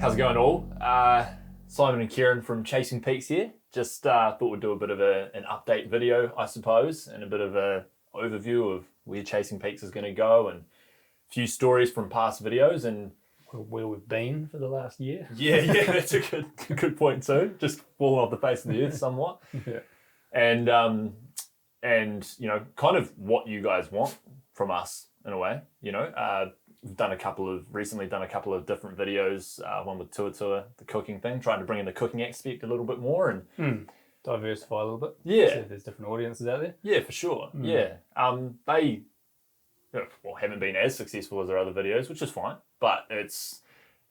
How's it going all? Simon and Kieran from Chasing Peaks here. Just thought we'd do a bit of an update video, I suppose, and a bit of an overview of where Chasing Peaks is going to go and a few stories from past videos and where we've been for the last year. Yeah, that's a good point too. Just falling off the face of the earth somewhat. Yeah. And you know, kind of what you guys want from us in a way. You know, we've recently done a couple of different videos. One with Tua, the cooking thing, trying to bring in the cooking aspect a little bit more and Diversify a little bit. Yeah. See if there's different audiences out there. Yeah, for sure. Yeah. They haven't been as successful as their other videos, which is fine. But it's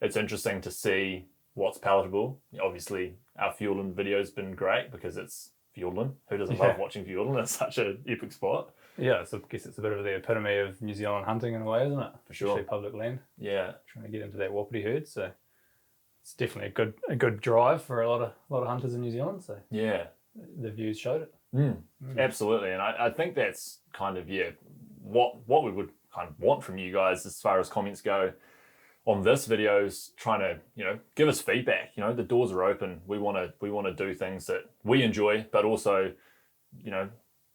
interesting to see what's palatable. Obviously, our Fjordland video's been great because it's Fjordland. Who doesn't love watching Fjordland? It's such an epic spot. Yeah, so I guess it's a bit of the epitome of New Zealand hunting in a way, isn't it? For sure. Especially public land. Yeah. Trying to get into that wapiti herd, so it's definitely a good drive for a lot of hunters in New Zealand. So yeah, the views showed it. Absolutely, and I think that's kind of what we would kind of want from you guys as far as comments go on this video is trying to give us feedback. The doors are open. We want to do things that we enjoy, but also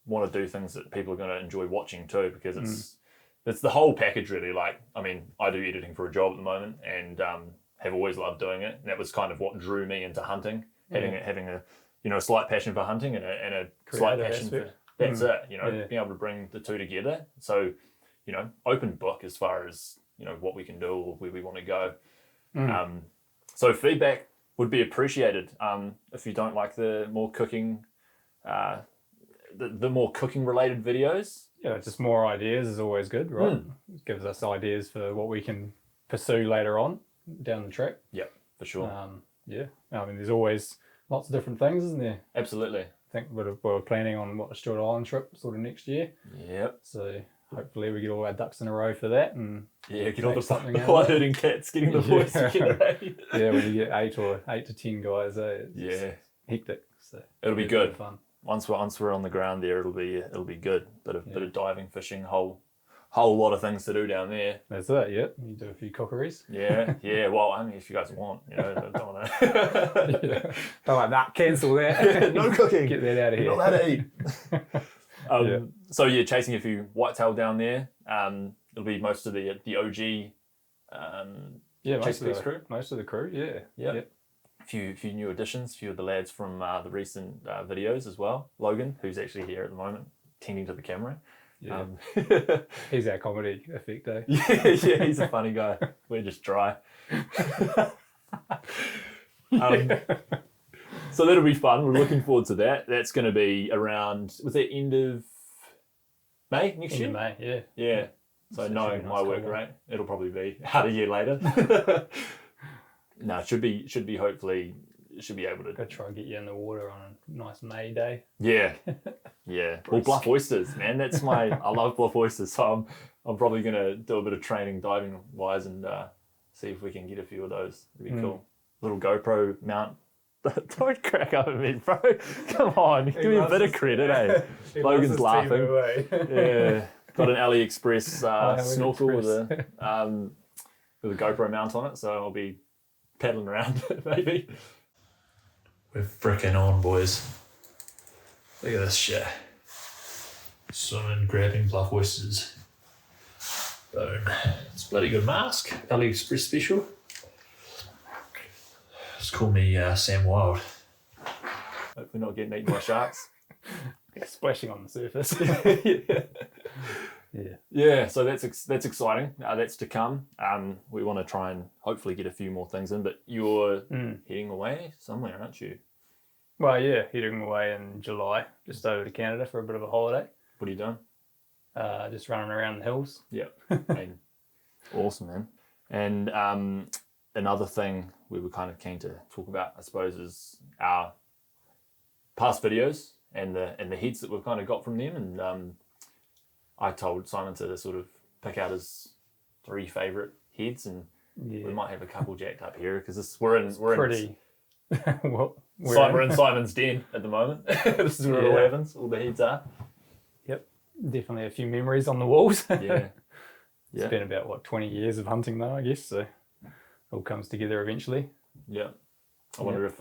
want to do things that people are going to enjoy watching too, because it's the whole package really. Like, I mean, I do editing for a job at the moment and have always loved doing it. And that was kind of what drew me into hunting, having a slight passion for hunting and a slight passion aspect. for that's it. Being able to bring the two together. So, open book as far as what we can do or where we want to go. So feedback would be appreciated. If you don't like the more cooking, the more cooking related videos. Yeah, just more ideas is always good, right? It gives us ideas for what we can pursue later on down the track. Yep, for sure. Yeah, I mean, there's always lots of different things, isn't there? Absolutely. I think we're planning on a Stewart Island trip sort of next year. Yep. So hopefully we get all our ducks in a row for that and get all the herding cats, getting the boys together. Yeah, when you get 8 to 10 guys, it's hectic. So it'll be good. Fun. Once we're on the ground there, it'll be good. Bit of diving, fishing, whole lot of things to do down there. That's it. Yeah, you do a few cookeries. Yeah. Well, I mean, if you guys want, don't want to. Don't like that. Cancel that. No cooking. Get that out of here. You're not allowed to eat. So yeah, chasing a few whitetail down there. It'll be most of the OG. Chasing Peaks crew. Most of the crew. Yeah. Yep. Few new additions, few of the lads from the recent videos as well. Logan, who's actually here at the moment, tending to the camera. Yeah. He's our comedy effect, eh? yeah, he's a funny guy. We're just dry. So that'll be fun. We're looking forward to that. That's going to be around, was that end of May next year? End of May, yeah. Yeah. So knowing my work rate, it'll probably be about a year later. No, it should be hopefully able to. Go try and get you in the water on a nice May day. Yeah. Well, bluff oysters, man. That's I love bluff oysters. So I'm probably gonna do a bit of training diving wise and see if we can get a few of those. It'd be cool. Little GoPro mount. Don't crack up at me, bro. Come on, give me a bit of credit, eh? Logan's laughing. Yeah. Got an AliExpress snorkel with a GoPro mount on it, so I'll be paddling around maybe. We're fricking on, boys. Look at this shit. Swimming, grabbing bluff oysters. Boom. It's a bloody good mask. AliExpress special. Just call me Sam Wild. Hopefully not getting eaten by sharks. Splashing on the surface. Yeah, so that's exciting. That's to come. We want to try and hopefully get a few more things in, but you're heading away somewhere, aren't you? Well, yeah, heading away in July, just over to Canada for a bit of a holiday. What are you doing? Just running around the hills. Yep. I mean, awesome, man. And another thing we were kind of keen to talk about, I suppose, is our past videos and the heads that we've kind of got from them. And I told Simon to sort of pick out his 3 favourite heads, and we might have a couple jacked up here because we're in Simon's den at the moment. This is where it all happens. All the heads are. Yep, definitely a few memories on the walls. Yeah. It's been about 20 years of hunting though, I guess. So all comes together eventually. Yeah. I wonder if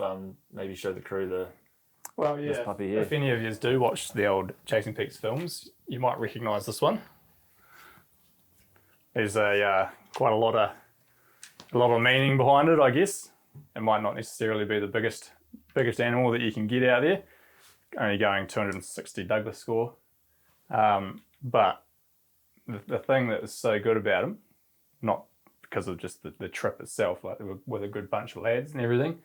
maybe show the crew this puppy here. If any of you do watch the old Chasing Peaks films, you might recognise this one. There's quite a lot of meaning behind it, I guess. It might not necessarily be the biggest animal that you can get out there, only going 260 Douglas score. But the thing that is so good about him, not because of just the trip itself, like with a good bunch of lads and everything.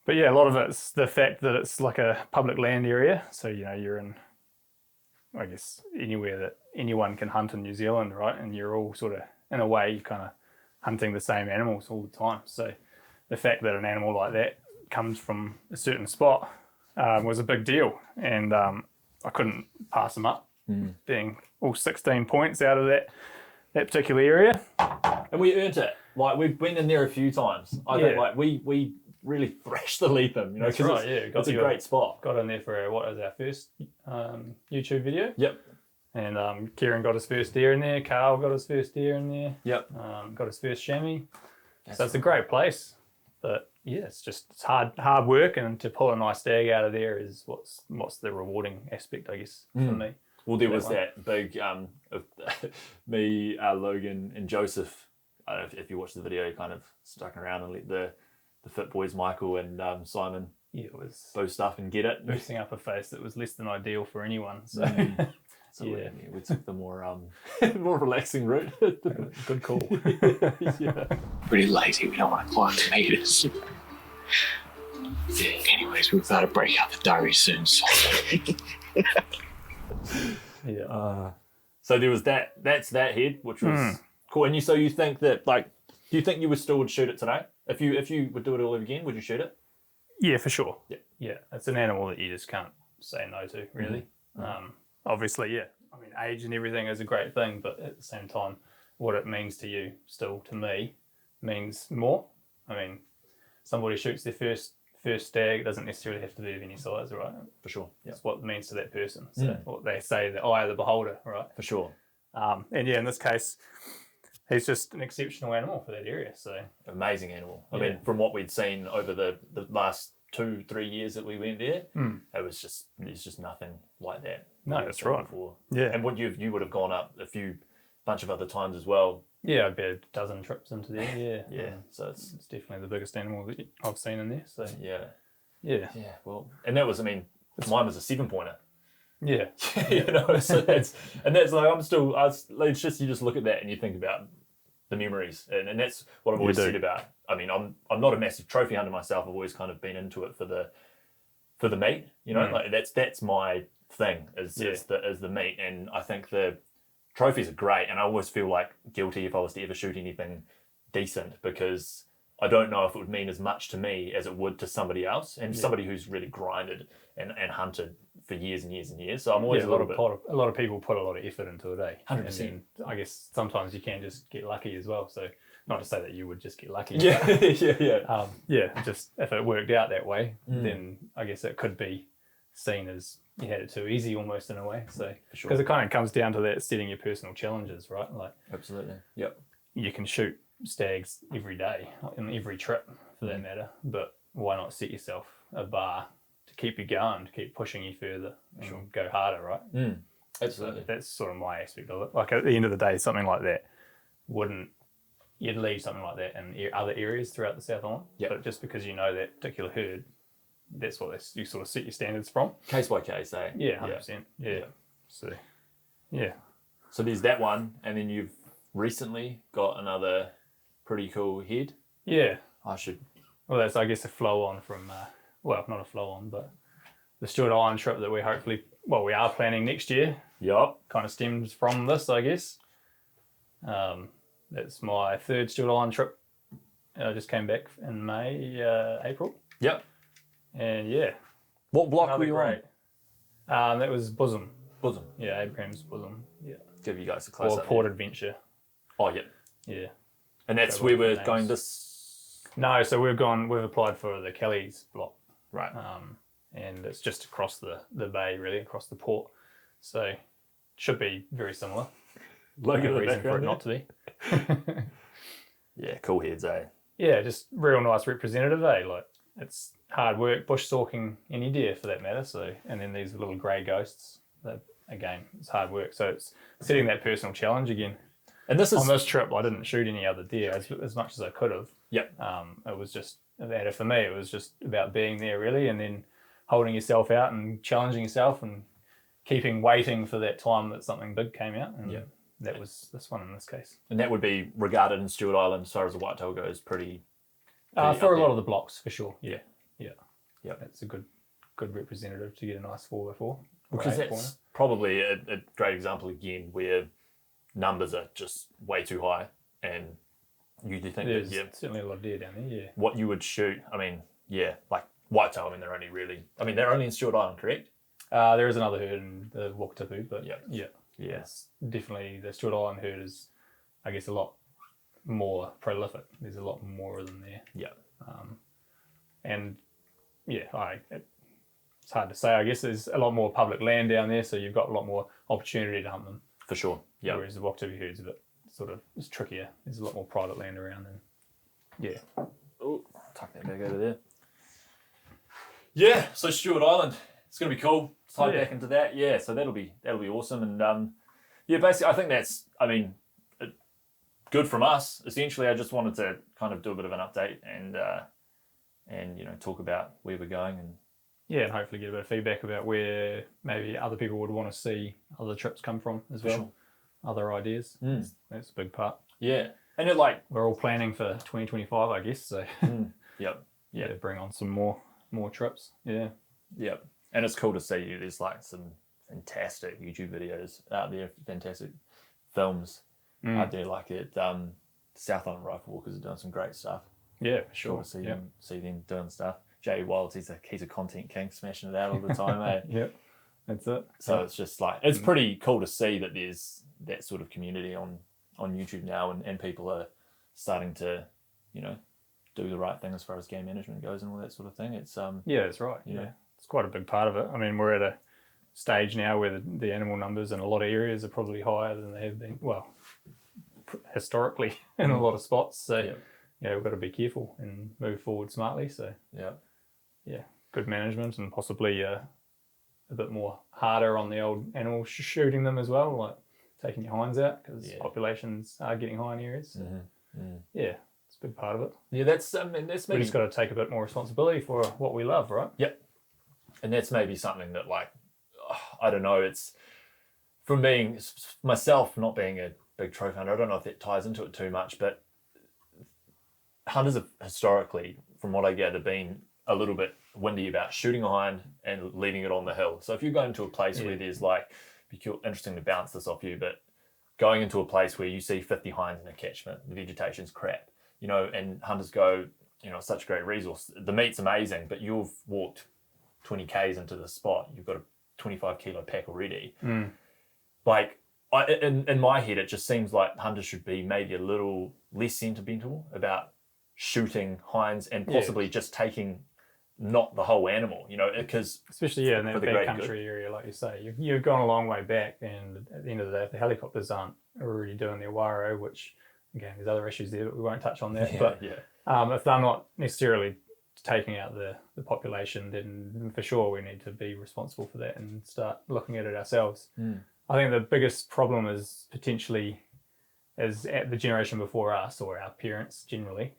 But yeah, a lot of it's the fact that it's like a public land area. So, you're in, I guess, anywhere that anyone can hunt in New Zealand, right? And you're all sort of, in a way, you're kind of hunting the same animals all the time. So the fact that an animal like that comes from a certain spot was a big deal. And I couldn't pass them up, being all 16 points out of that particular area. And we earned it. Like, we've been in there a few times. I think, like, we really thrashed the Lethem, That's right, it's a great spot. Got in there for our first YouTube video. Yep. And Kieran got his first deer in there. Carl got his first deer in there. Yep. Got his first chamois. So it's a great place. But yeah, it's hard work, and to pull a nice stag out of there is what's the rewarding aspect, I guess, for me. Well, there was that big me, Logan, and Joseph. I don't know if you watched the video, kind of stuck around and let the fit boys, Michael and Simon, it was boast stuff and get it. Boosting up a face that was less than ideal for anyone. So, so we took the more relaxing route. Good call. Yeah. Pretty lazy. We don't want to climb the meters. Anyways, we've got to break out the diary soon. So. Yeah. So there was that. That's that head, which was cool. And you think that, like, do you think you would shoot it today? If you would do it all over again, would you shoot it? Yeah, for sure. Yeah. It's an animal that you just can't say no to, really. Obviously, yeah. I mean, age and everything is a great thing, but at the same time, what it means to you, still to me, means more. I mean, somebody shoots their first stag, it doesn't necessarily have to be of any size, right? For sure. Yeah. It's what it means to that person. So what they say, the eye of the beholder, right? For sure. And yeah, in this case, he's just an exceptional animal for that area. So amazing animal. I mean, from what we'd seen over the last 2-3 years that we went there, there's just nothing like that. No, that's right. Before. Yeah. And what you would have gone up a bunch of other times as well. Yeah, I'd be a dozen trips into there. Yeah. Yeah. So it's definitely the biggest animal that I've seen in there. So yeah. Yeah. Well, and that was, I mean, mine was a 7-pointer. Yeah. So that's like, it's just, you just look at that and you think about the memories, and that's what I've always said about. I mean, I'm not a massive trophy hunter myself. I've always kind of been into it for the meat. Like that's my thing is the meat, and I think the trophies are great. And I always feel like guilty if I was to ever shoot anything decent, because I don't know if it would mean as much to me as it would to somebody else, and somebody who's really grinded and hunted for years and years and years. So I'm always a lot of people put a lot of effort into it, 100%. I guess sometimes you can just get lucky as well. So not to say that you would just get lucky. Yeah. Just if it worked out that way, then I guess it could be seen as you had it too easy almost in a way. So because it kind of comes down to that setting your personal challenges, right? Like absolutely. Yep. You can shoot stags every day in every trip for that matter, but why not set yourself a bar to keep you going, to keep pushing you further and go harder, right? Absolutely. So that's sort of my aspect of it. Like at the end of the day, something like that you'd leave something like that in other areas throughout the South Island. But just because you know that particular herd, that's what you sort of set your standards from. Case by case, eh? Yeah, 100%. Yeah. So, yeah. So there's that one, and then you've recently got another pretty cool head. Yeah. Well, that's, I guess, a flow on from, not a flow on, but the Stewart Island trip that we we are planning next year. Yep. Kind of stems from this, I guess. That's my third Stewart Island trip. I just came back in April. Yep. And yeah. What block were you on? That was Bosom. Bosom. Yeah, Abraham's Bosom. Yeah. Give you guys a close up. Or Port Adventure. Oh, yeah. Yeah. And that's where we're going this... No, so we've applied for the Kelly's block. Right. And it's just across the bay, really, across the port. So it should be very similar. Look no at reason for it not to be. Yeah, cool heads, eh? Yeah, just real nice representative, eh? Like, it's hard work, bush stalking any deer for that matter. So, and then these little grey ghosts, that, again, it's hard work. So it's setting that personal challenge again. And this is on this trip, I didn't shoot any other deer as much as I could have. Yep. It was just that for me, it was just about being there really, and then holding yourself out and challenging yourself and waiting for that time that something big came out. And that was this one in this case. And that would be regarded in Stewart Island, as far as the whitetail goes, pretty for a lot of the blocks, for sure. Yeah. Yeah. That's a good representative to get a nice 4x4. Because that's probably a great example again where numbers are just way too high, and you do think there's that certainly a lot of deer down there. Yeah. What you would shoot, I mean, like whitetail. I mean, they're only in Stewart Island, correct? There is another herd in the Wakatipu, but yeah, it's definitely the Stewart Island herd is, I guess, a lot more prolific. There's a lot more of them there. Yeah. And it's hard to say. I guess there's a lot more public land down there, so you've got a lot more opportunity to hunt them. For sure. Yeah. Whereas the Wakatipu herd's a bit sort of, it's trickier. There's a lot more private land around, and Oh, tuck that back over there. Yeah. So Stewart Island, it's going to be cool. Tie back into that. Yeah. So that'll be awesome. And basically, I think that's, good from us. Essentially, I just wanted to kind of do a bit of an update and talk about where we're going and and hopefully get a bit of feedback about where maybe other people would want to see other trips come from as well. Sure. Other ideas. That's a big part. Yeah. And it we're all planning for 2025, I guess. So Yep. Yeah, bring on some more trips. Yeah. Yep. And it's cool to see there's like some fantastic YouTube videos out there, fantastic films out there, like at South Island Rifle Walkers are doing some great stuff. Yeah, for sure. Cool to see them doing stuff. Jay Wild, he's a content king, smashing it out all the time, eh? Yep. That's it. So it's just like, it's pretty cool to see that there's that sort of community on YouTube now, and people are starting to, do the right thing as far as game management goes and all that sort of thing. It's that's right. Yeah, it's quite a big part of it. I mean, we're at a stage now where the animal numbers in a lot of areas are probably higher than they have been, historically in a lot of spots. So we've got to be careful and move forward smartly. So good management, and possibly a bit more harder on the old animals, shooting them as well, like taking your hinds out, because populations are getting high in areas. So, it's a big part of it. Yeah, that's maybe... We just got to take a bit more responsibility for what we love, right? Yep. And that's maybe something that, I don't know, it's from being myself, not being a big trophy hunter, I don't know if that ties into it too much, but hunters have historically, from what I gather, been a little bit windy about shooting a hind and leaving it on the hill. So if you're going to a place where there's interesting to bounce this off you, but going into a place where you see 50 hinds in a catchment, the vegetation's crap, and hunters go, it's such a great resource. The meat's amazing, but you've walked 20 Ks into the spot. You've got a 25 kilo pack already. In my head, it just seems like hunters should be maybe a little less sentimental about shooting hinds and possibly just taking not the whole animal, because especially in that backcountry area, like you say, you've gone a long way back, and at the end of the day, if the helicopters aren't already doing their wiro, which again, there's other issues there, but we won't touch on that. If they're not necessarily taking out the population, then for sure we need to be responsible for that and start looking at it ourselves. I think the biggest problem is potentially as at the generation before us, or our parents generally,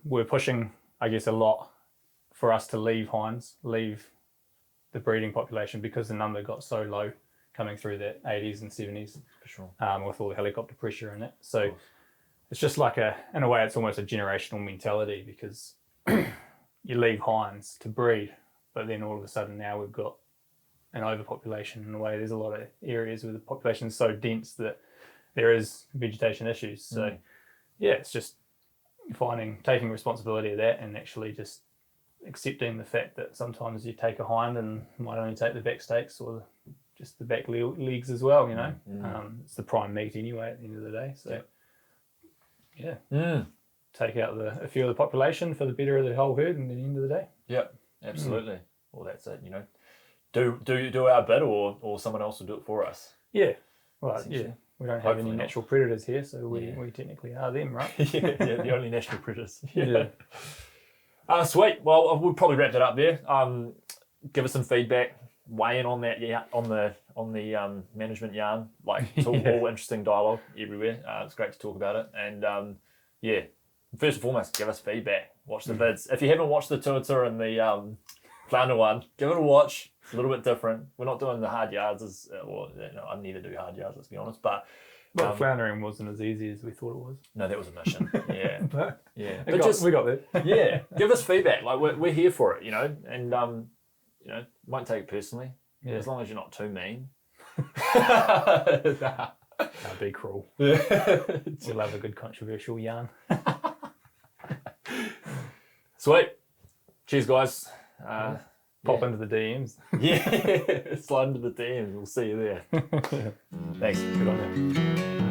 we're pushing, I guess, a lot for us to leave hinds, leave the breeding population, because the number got so low coming through the 80s and 70s. For sure. With all the helicopter pressure and that. So it's just like in a way, it's almost a generational mentality, because you leave hinds to breed, but then all of a sudden now we've got an overpopulation in a way. There's a lot of areas where the population is so dense that there is vegetation issues. So it's just taking responsibility of that, and actually just accepting the fact that sometimes you take a hind and might only take the back stakes or just the back legs as well, it's the prime meat anyway at the end of the day. So take out a few of the population for the better of the whole herd at the end of the day. Yep, absolutely. Well, that's it, do our bit, or someone else will do it for us. Yeah. Well, We don't have Hopefully any not. natural predators here, so we technically are them, right? yeah, the only national predators. Yeah. Sweet. Well, we'll probably wrap that up there. Give us some feedback. Weigh in on that. Yeah, on the management yarn. Like it's all interesting dialogue everywhere. It's great to talk about it. And yeah, first and foremost, give us feedback. Watch the vids. If you haven't watched the Tuatua and the flounder one, give it a watch. It's a little bit different. We're not doing the hard yards I never do hard yards. Let's be honest, but. But floundering wasn't as easy as we thought it was. No, that was a mission. Yeah, But yeah. we got there. Yeah, give us feedback. Like we're here for it, and won't take it personally. Yeah. As long as you're not too mean. That'd be cruel. We love a good controversial yarn. Sweet. Cheers, guys. Pop into the DMs. Yeah, slide into the DMs. We'll see you there. Thanks. Good on you.